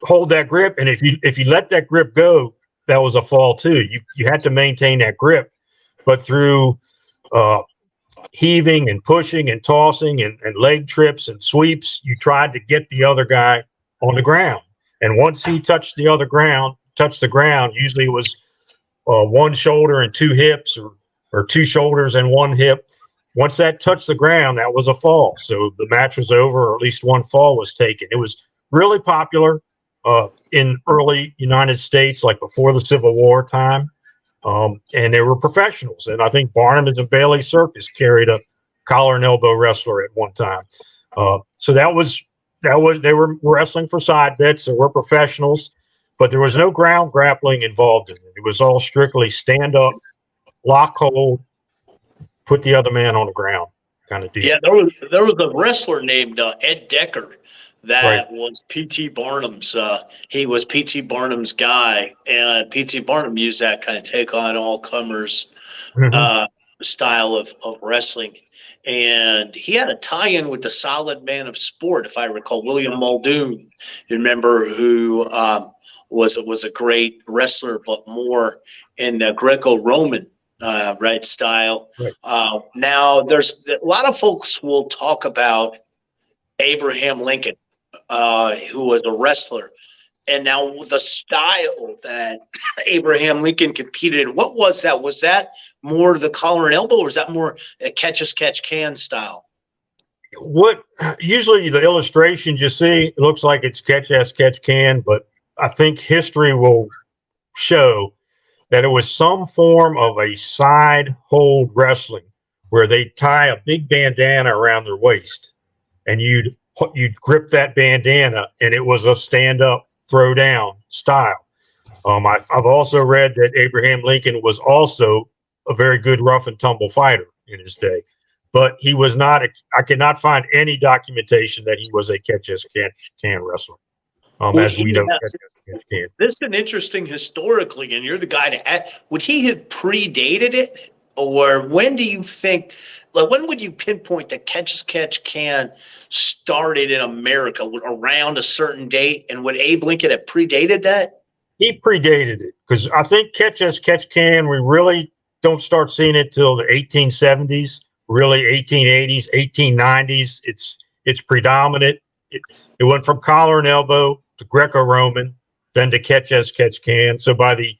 hold that grip. And if you let that grip go, that was a fall too. You had to maintain that grip, but through heaving and pushing and tossing and leg trips and sweeps, you tried to get the other guy on the ground. And once he touched the ground, usually it was one shoulder and two hips, or two shoulders and one hip. Once that touched the ground, that was a fall. So the match was over, or at least one fall was taken. It was really popular in early United States, like before the Civil War time. And they were professionals. And I think Barnum and Bailey Circus carried a collar and elbow wrestler at one time. So they were wrestling for side bets. They were professionals, but there was no ground grappling involved in it. It was all strictly stand up, lock, hold, put the other man on the ground kind of deal. Yeah, there was a wrestler named Ed Decker that was P.T. Barnum's. He was P.T. Barnum's guy, and P.T. Barnum used that kind of take on all comers style of wrestling. And he had a tie-in with the Solid Man of Sport, if I recall, William Muldoon. You remember, who was a great wrestler, but more in the Greco-Roman style. Right. Now, there's a lot of folks will talk about Abraham Lincoln, who was a wrestler. And now the style that Abraham Lincoln competed in, what was that? Was that more the collar and elbow, or was that more a catch as catch can style? What usually the illustrations you see, it looks like it's catch as catch can, but I think history will show that it was some form of a side hold wrestling, where they tie a big bandana around their waist, and you'd grip that bandana, and it was a stand up, throw down style. I've also read that Abraham Lincoln was also a very good rough and tumble fighter in his day, but he was not. I cannot find any documentation that he was a catch as catch can wrestler. As we know, this is an interesting historically, and you're the guy to ask. Would he have predated it, or when do you think? Like, when would you pinpoint that catch as catch can started in America around a certain date? And would Abe Lincoln have predated that? He predated it, because I think catch as catch can, we really don't start seeing it till the 1870s, really 1880s, 1890s. It's predominant. It went from collar and elbow to Greco-Roman, then to catch as catch can. So by the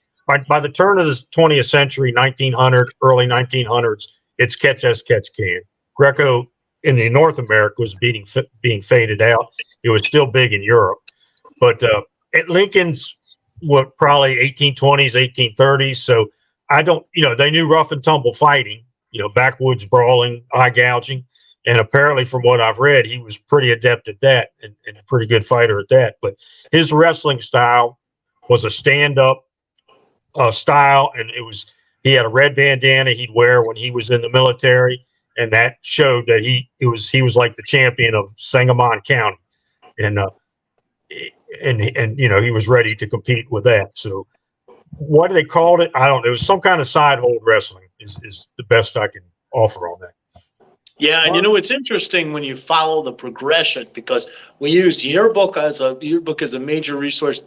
turn of the 20th century, 1900, early 1900s, it's catch as catch can. Greco in the North America was being faded out, It was still big in Europe. But at Lincoln's, what, probably 1820s, 1830s. So I don't, they knew rough and tumble fighting, backwoods brawling, eye gouging. And apparently, from what I've read, he was pretty adept at that and a pretty good fighter at that. But his wrestling style was a stand-up style, and he had a red bandana he'd wear when he was in the military, and that showed that he was like the champion of Sangamon County, and he was ready to compete with that. So, what do they called it? I don't know. It was some kind of side hold wrestling is the best I can offer on that. Yeah, and it's interesting when you follow the progression, because we used your book as a major resource,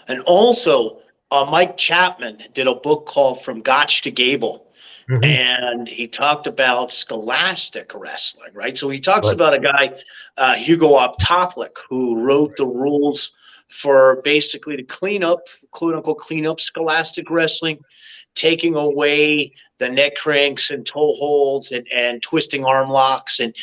and also Mike Chapman did a book called From Gotch to Gable, and he talked about scholastic wrestling, right? So he talks about a guy, Hugo Optoplik, who wrote the rules for basically to clean up, quote unquote, clean up scholastic wrestling, taking away the neck cranks and toe holds and twisting arm locks and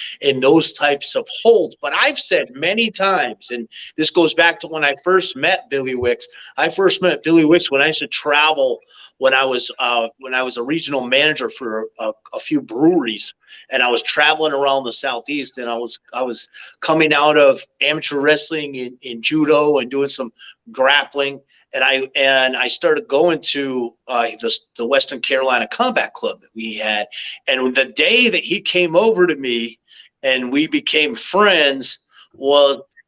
those types of holds. But I've said many times, and this goes back to when I first met Billy Wicks. I first met Billy Wicks when I used to travel when I was a regional manager for a few breweries, and I was traveling around the Southeast, and I was coming out of amateur wrestling in judo and doing some grappling. And I started going to the Western Carolina Combat Club that we had. And the day that he came over to me and we became friends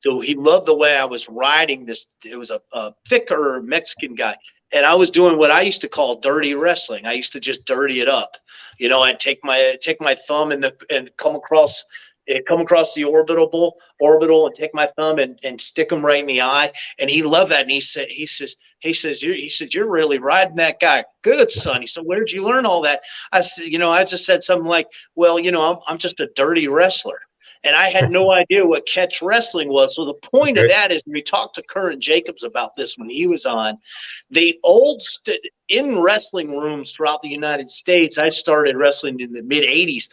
so he loved the way I was riding this. It was a thicker Mexican guy. And I was doing what I used to call dirty wrestling. I used to just dirty it up. I'd take my thumb and come across the orbital and take my thumb and stick him right in the eye. And he loved that. And he says, you're really riding that guy good, son. He said, where did you learn all that? I said, I just said something like, well, I'm just a dirty wrestler. And I had no idea what catch wrestling was. So the point of that is, we talked to Curran Jacobs about this when he was on. The in wrestling rooms throughout the United States, I started wrestling in the mid 80s.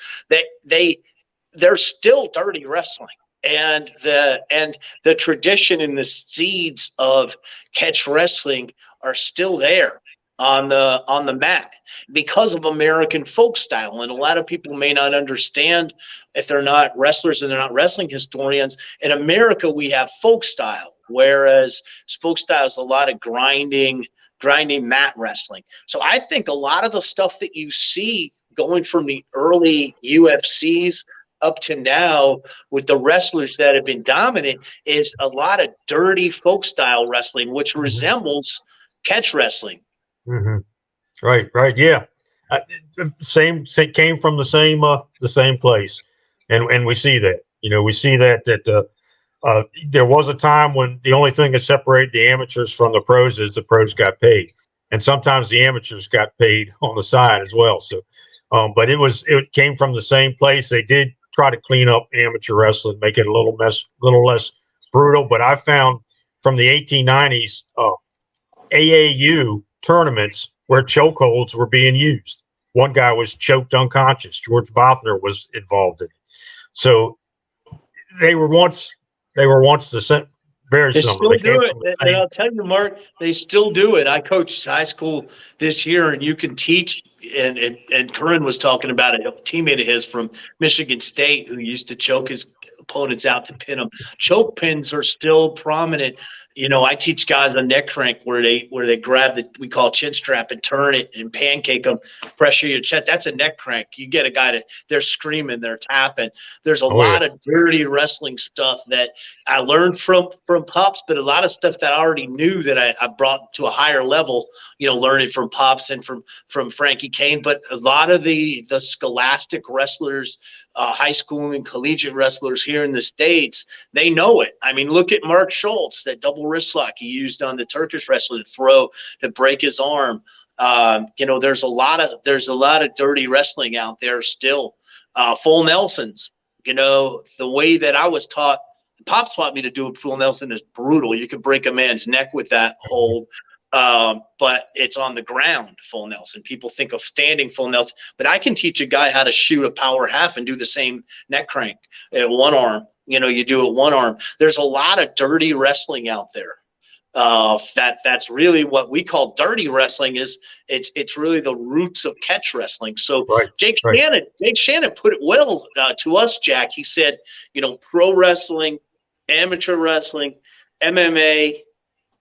They're still dirty wrestling, and the tradition and the seeds of catch wrestling are still there on the mat because of American folk style. And a lot of people may not understand, if they're not wrestlers and they're not wrestling historians. In America, we have folk style, whereas folk style is a lot of grinding mat wrestling. So I think a lot of the stuff that you see going from the early UFCs up to now with the wrestlers that have been dominant is a lot of dirty folk style wrestling, which resembles catch wrestling. Mm-hmm. Right. Yeah. Same came from the same place. And we see that, we see that there was a time when the only thing that separated the amateurs from the pros is the pros got paid. And sometimes the amateurs got paid on the side as well. So, but it came from the same place. They did try to clean up amateur wrestling, make it a little less brutal. But I found from the 1890s, AAU tournaments where chokeholds were being used. One guy was choked unconscious. George Bothner was involved in it. So they were once the same. Very similar. They still do it, and I'll tell you, Mark, they still do it. I coached high school this year, and you can teach. And Curran was talking about it. A teammate of his from Michigan State who used to choke his opponents out to pin them. Choke pins are still prominent. I teach guys a neck crank where they grab we call chin strap and turn it and pancake them, pressure your chest. That's a neck crank. You get a guy they're screaming, they're tapping. There's a lot of dirty wrestling stuff that I learned from Pops, but a lot of stuff that I already knew that I brought to a higher level, learning from Pops and from Frankie Kane. But a lot of the scholastic wrestlers, high school and collegiate wrestlers here in the States, they know it. I mean, look at Mark Schultz, that double wrist lock he used on the Turkish wrestler to break his arm. There's a lot of dirty wrestling out there still. Full Nelsons, the way that I was taught, Pops taught me to do a full Nelson is brutal. You can break a man's neck with that hold. But it's on the ground, full Nelson. People think of standing full Nelson, but I can teach a guy how to shoot a power half and do the same neck crank at one arm you do it one arm. There's a lot of dirty wrestling out there. That's really what we call dirty wrestling. Is it's really the roots of catch wrestling. So Jake Shannon put it well to us, Jack. He said, pro wrestling, amateur wrestling, MMA,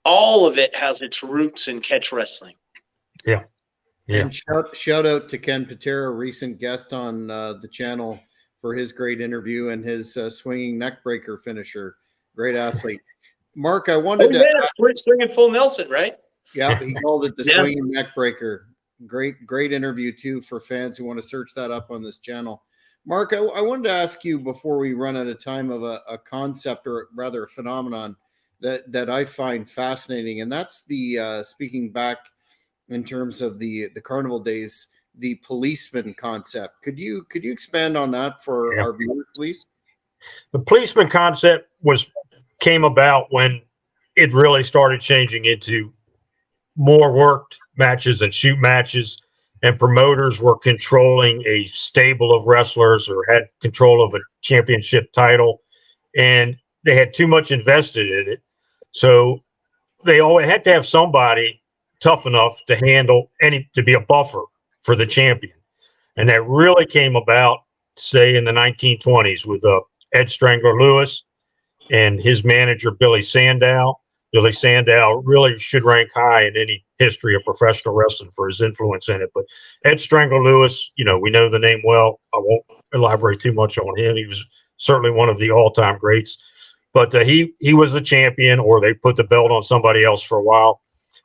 all of it has its roots in catch wrestling. Yeah. And shout out to Ken Patera, recent guest on the channel, for his great interview and his swinging neckbreaker finisher. Great athlete. Mark, I wanted to swinging full Nelson, right? Yeah, he called it the swinging neckbreaker. Great interview too for fans who want to search that up on this channel. Mark, I wanted to ask you before we run out of time of a concept, or rather a phenomenon that I find fascinating, and that's the speaking back in terms of the Carnival days, the policeman concept. Could you expand on that for our viewers, please? The policeman concept came about when it really started changing into more worked matches and shoot matches, and promoters were controlling a stable of wrestlers or had control of a championship title, and they had too much invested in it. So they always had to have somebody tough enough to handle to be a buffer for the champion. And that really came about, say, in the 1920s with Ed Strangler Lewis and his manager, Billy Sandow. Billy Sandow really should rank high in any history of professional wrestling for his influence in it. But Ed Strangler Lewis, we know the name well. I won't elaborate too much on him. He was certainly one of the all-time greats. But he was the champion, or they put the belt on somebody else for a while.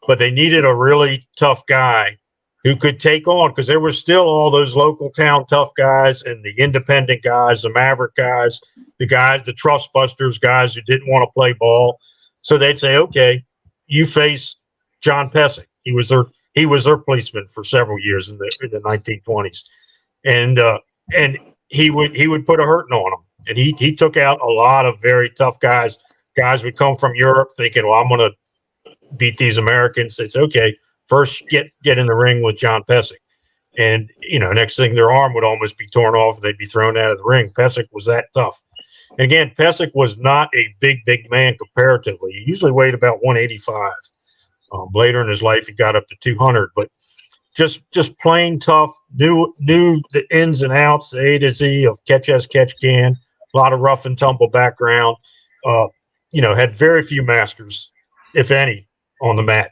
But they needed a really tough guy who could take on, because there were still all those local town tough guys and the independent guys, the maverick guys, the trust busters, guys who didn't want to play ball. So they'd say, okay, you face John Pesic. He was their policeman for several years in the 1920s. And he would put a hurting on them. And he took out a lot of very tough guys. Guys would come from Europe thinking, well, I'm going to beat these Americans. It's okay. First, get in the ring with John Pesic. And, next thing, their arm would almost be torn off. They'd be thrown out of the ring. Pesic was that tough. And again, Pesic was not a big man comparatively. He usually weighed about 185. Later in his life, he got up to 200. But just plain tough, knew the ins and outs, the A to Z of catch as catch can, a lot of rough and tumble background, had very few masters, if any, on the mat.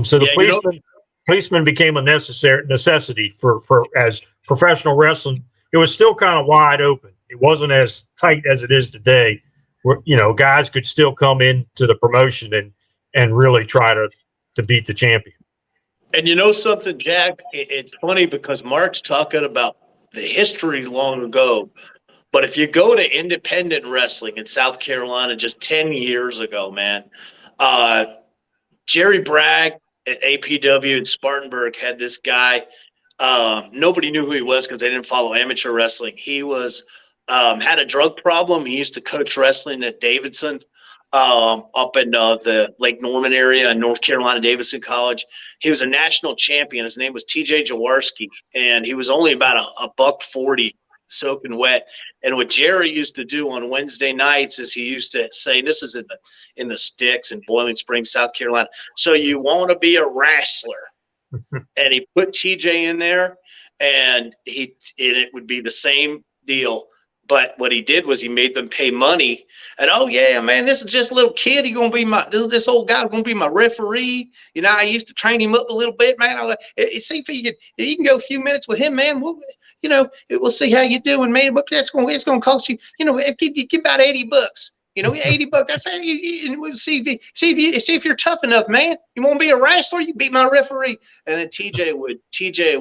So the policeman became a necessity for as professional wrestling. It was still kind of wide open. It wasn't as tight as it is today, where guys could still come into the promotion and really try to beat the champion. And something, Jack? It's funny because Mark's talking about the history long ago, but if you go to independent wrestling in South Carolina just 10 years ago, man, Jerry Bragg at APW in Spartanburg had this guy. Nobody knew who he was because they didn't follow amateur wrestling. He was had a drug problem. He used to coach wrestling at Davidson up in the Lake Norman area in North Carolina, Davidson College. He was a national champion. His name was TJ Jaworski, and he was only about a $140 soaking wet. And what Jerry used to do on Wednesday nights is he used to say, this is in the sticks in Boiling Springs, South Carolina. So you want to be a wrestler. And he put TJ in there, and it would be the same deal. But what he did was he made them pay money. And, oh, yeah, man, this is just a little kid. He's going to be this old guy's going to be my referee. I used to train him up a little bit, man. See if you can go a few minutes with him, man. We'll see how you're doing, man. But it's going to cost you, give about $80. $80. That's how we'll see if you're tough enough, man. You want to be a wrestler? You beat my referee. And then TJ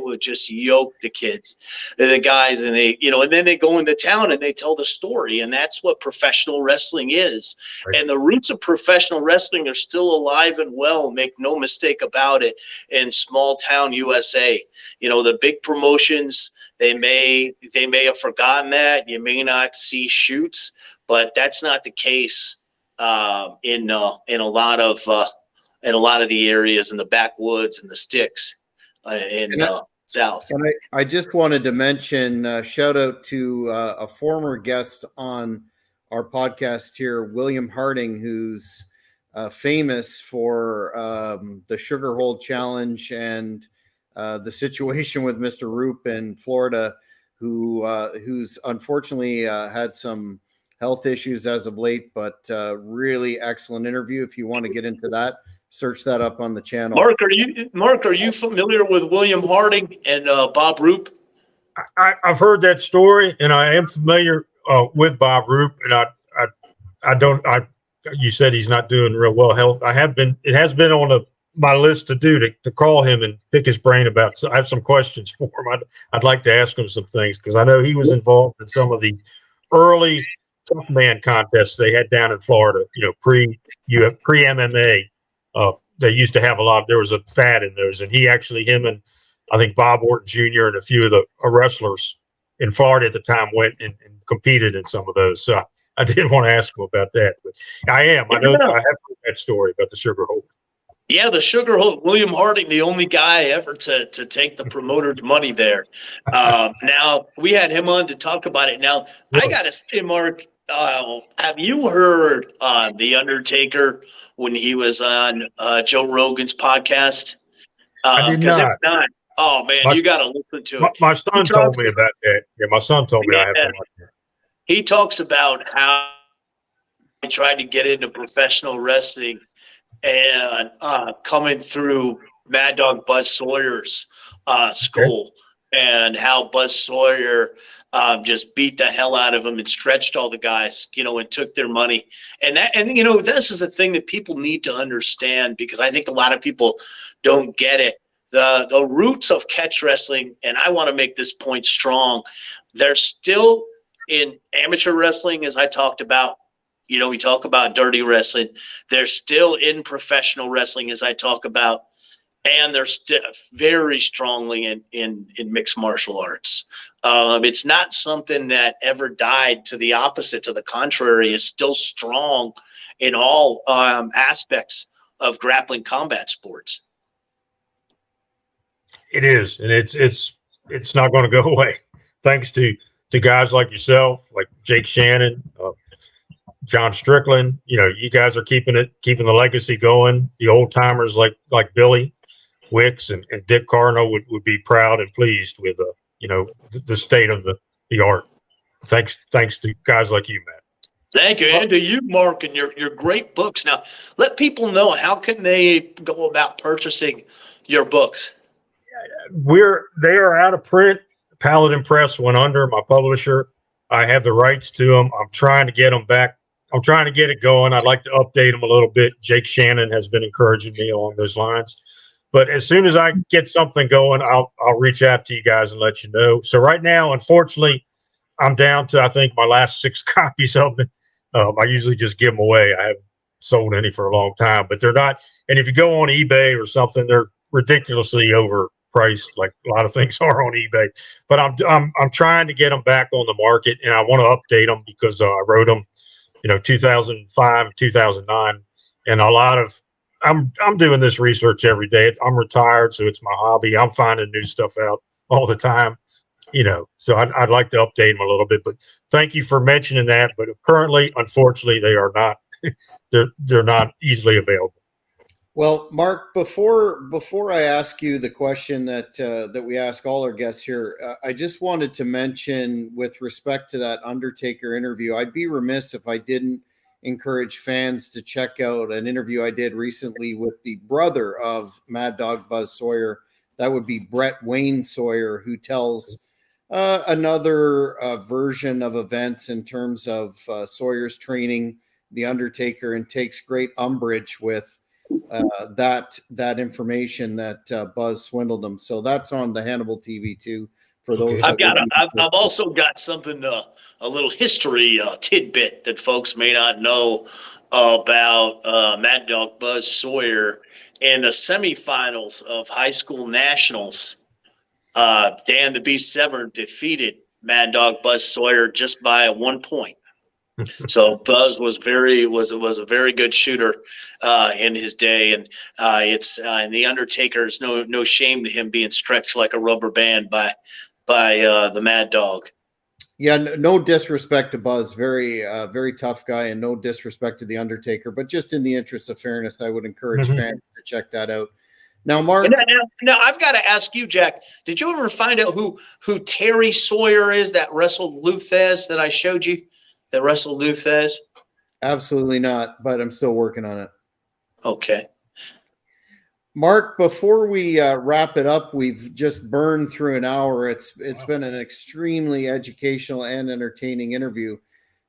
would just yoke the kids, the guys, and and then they go into town and they tell the story, and that's what professional wrestling is. Right. And the roots of professional wrestling are still alive and well. Make no mistake about it. In small town USA, the big promotions, they may have forgotten that. You may not see shoots. But that's not the case in a lot of the areas in the backwoods and the sticks in South. And I just wanted to mention shout out to a former guest on our podcast here, William Harding, who's famous for the Sugar Hold Challenge and the situation with Mr. Roop in Florida, who's unfortunately had some health issues as of late, but really excellent interview. If you want to get into that, search that up on the channel. Mark, are you familiar with William Harding and Bob Roop? I've heard that story, and I am familiar with Bob Roop, and you said he's not doing real well health. It has been on my list to call him and pick his brain about. So I have some questions for him. I'd like to ask him some things, because I know he was involved in some of the early tough man contests they had down in Florida, pre MMA. They used to have there was a fad in those, and him and I think Bob Orton Jr. and a few of the wrestlers in Florida at the time went and competed in some of those. So I did want to ask him about that, but I know I have heard that story about the Sugar Hold. Yeah, the Sugar Hold. William Harding, the only guy ever to take the promoter's money there. Now, we had him on to talk about it. Now, I got to say, Mark, have you heard The Undertaker when he was on Joe Rogan's podcast? I did not. It's not. Oh, man, you got to listen to it. My son told me about that. Yeah, my son told me I have to watch that. He talks about how he tried to get into professional wrestling and coming through Mad Dog Buzz Sawyer's school, and how Buzz Sawyer just beat the hell out of him and stretched all the guys, and took their money. And this is a thing that people need to understand, because I think a lot of people don't get it. The roots of catch wrestling, and I want to make this point strong, they're still in amateur wrestling, as I talked about. We talk about dirty wrestling. They're still in professional wrestling, as I talk about, and they're still very strongly in mixed martial arts. It's not something that ever died. To the opposite, to the contrary, is still strong in all aspects of grappling combat sports. It is, and it's not going to go away. Thanks to guys like yourself, like Jake Shannon, John Strickland. You guys are keeping the legacy going. The old timers like Billy Wicks and Dick Carno would be proud and pleased with the state of the art. Thanks to guys like you, Matt. Thank you, and to you, Mark, and your great books. Now, let people know, how can they go about purchasing your books? They are out of print. Paladin Press went under, my publisher. I have the rights to them. I'm trying to get them back. I'm trying to get it going. I'd like to update them a little bit. Jake Shannon has been encouraging me along those lines. But as soon as I get something going, I'll reach out to you guys and let you know. So right now, unfortunately, I'm down to, I think, my last 6 copies of it. I usually just give them away. I haven't sold any for a long time, but they're not. And if you go on eBay or something, they're ridiculously overpriced, like a lot of things are on eBay. But I'm trying to get them back on the market, and I want to update them because I wrote them, 2005, 2009, and I'm doing this research every day. I'm retired, so it's my hobby. I'm finding new stuff out all the time, so I'd like to update them a little bit. But thank you for mentioning that. But currently, unfortunately, they are not. They're not easily available. Well, Mark, before I ask you the question that we ask all our guests here, I just wanted to mention, with respect to that Undertaker interview, I'd be remiss if I didn't encourage fans to check out an interview I did recently with the brother of Mad Dog Buzz Sawyer. That would be Brett Wayne Sawyer, who tells another version of events in terms of Sawyer's training the Undertaker, and takes great umbrage with that information that Buzz swindled him. So that's on the Hannibal TV too. For those, I've also got something, a little history tidbit that folks may not know about Mad Dog Buzz Sawyer. In the semifinals of high school nationals, Dan the Beast Severn defeated Mad Dog Buzz Sawyer just by 1 point. So Buzz was a very good shooter in his day, and and the Undertaker's no shame to him being stretched like a rubber band by the Mad Dog. Yeah, no disrespect to Buzz, very tough guy, and no disrespect to the Undertaker, but just in the interest of fairness, I would encourage fans to check that out. Now, Mark. Now I've got to ask you, Jack. Did you ever find out who Terry Sawyer is that wrestled Luthez that I showed you? That wrestled Luthez? Absolutely not, but I'm still working on it. Okay. Mark, before we wrap it up, we've just burned through an hour. It's been an extremely educational and entertaining interview.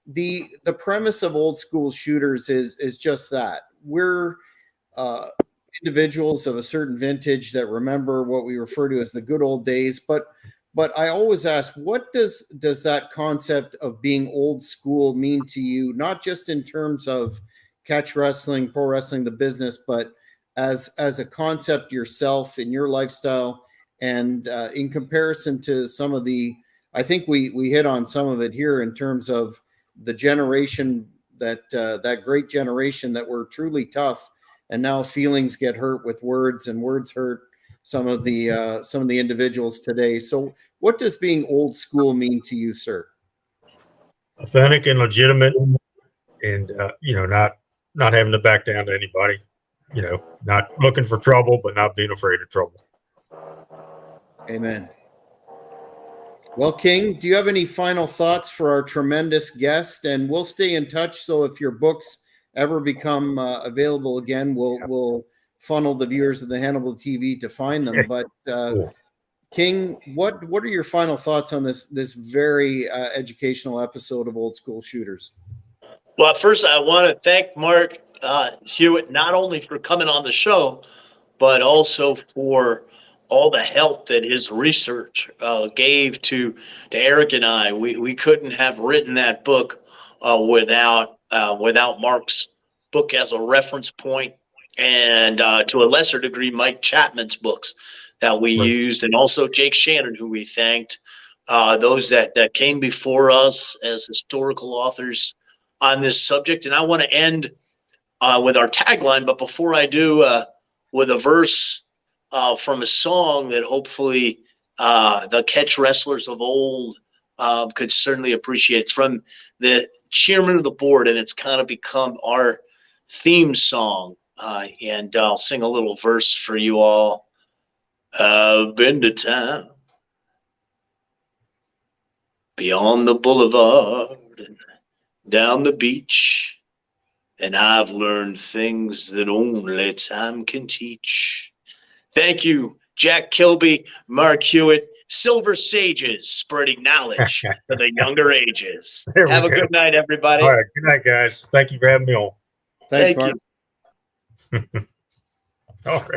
The premise of Old School Shooters is just that. We're individuals of a certain vintage that remember what we refer to as the good old days. But I always ask, what does that concept of being old school mean to you? Not just in terms of catch wrestling, pro wrestling, the business, but as a concept yourself in your lifestyle, and in comparison to some of I think we hit on some of it here in terms of the generation that great generation that were truly tough, and now feelings get hurt with words, and words hurt some of the individuals today. So what does being old school mean to you, sir? Authentic and legitimate, and not having to back down to anybody. Not looking for trouble, but not being afraid of trouble. Amen. Well, King, do you have any final thoughts for our tremendous guest? And we'll stay in touch. So if your books ever become available again, we'll funnel the viewers of the Hannibal TV to find them. But Cool. King, what are your final thoughts on this very educational episode of Old School Shooters? Well, first I want to thank Mark Hewitt not only for coming on the show, but also for all the help that his research gave to Eric and I. We couldn't have written that book without Mark's book as a reference point, and to a lesser degree Mike Chapman's books that we used, and also Jake Shannon, who we thanked, those that came before us as historical authors on this subject. And I want to end with our tagline, but before I do, with a verse from a song that hopefully the catch wrestlers of old could certainly appreciate. It's from the chairman of the board, and it's kind of become our theme song. And I'll sing a little verse for you all. I've been to town beyond the boulevard and down the beach, and I've learned things that only time can teach. Thank you, Jack Kilby, Mark Hewitt, Silver Sages, spreading knowledge for the younger ages. Have a good night, everybody. All right. Good night, guys. Thank you for having me on. Thanks, Thank Mark. you. All right.